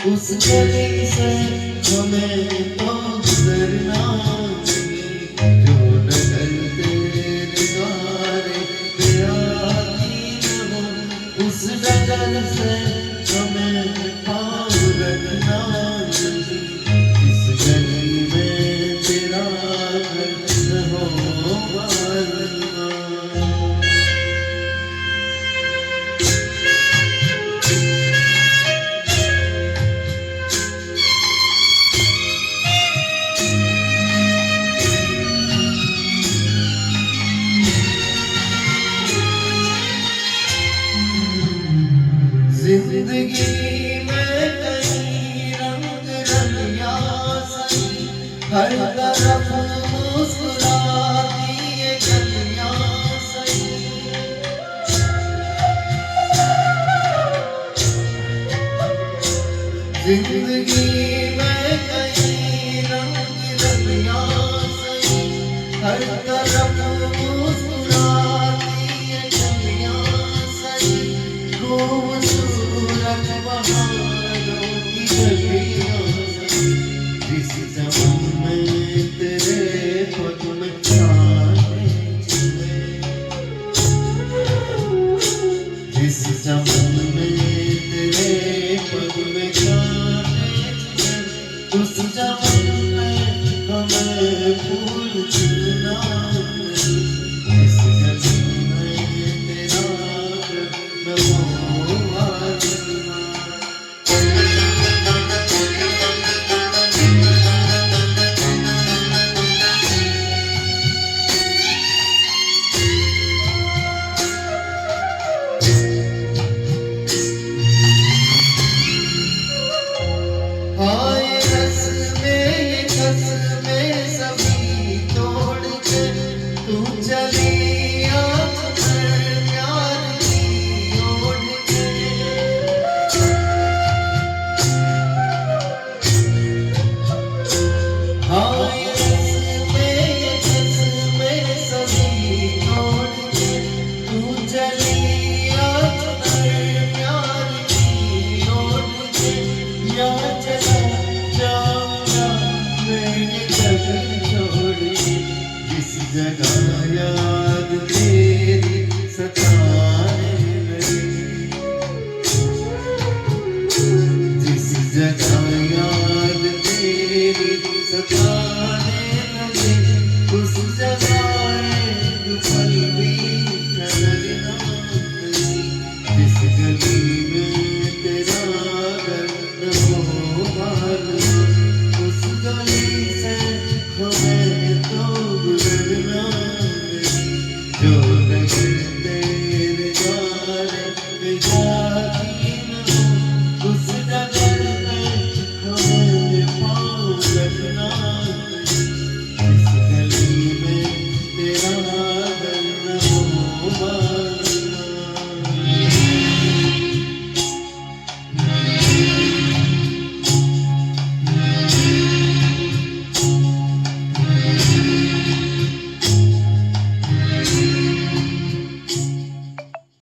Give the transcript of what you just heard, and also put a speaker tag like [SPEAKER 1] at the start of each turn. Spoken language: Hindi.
[SPEAKER 1] उस गली से हमें तो गुजरना जो नजर तेरे द्वारे पे आती हो, उस डगर से हमें पाँव रखना। इस गली में तेरा घर न हो मालूम। जिंदगी में कई रंग रलियां सही, हर तरफ मुस्कुराती ये गलियां सही। जिंदगी में कई रंग रलियां सही, हर तरफ मुस्कुराती ये गलियां सही। खूबसूरत बहारों की गलियां सही, जिस चमन में तेरे पग में छाए छुए, जिस चमन में तेरे पग में छाए छुए, उस चमन में हमें फूल चुनना नहीं। इस गली में तेरा घर न हो मालूम। आए रस्में कसमें सभी तोड़ के तू चली आँख पर प्यार की ओढ़ के। आए रस्में कसमें सभी तोड़ के तू चली आँख पर प्यार की ओढ़ के। या चला जाऊंगा मैं ये जगह छोड़ के, जिस जगह यार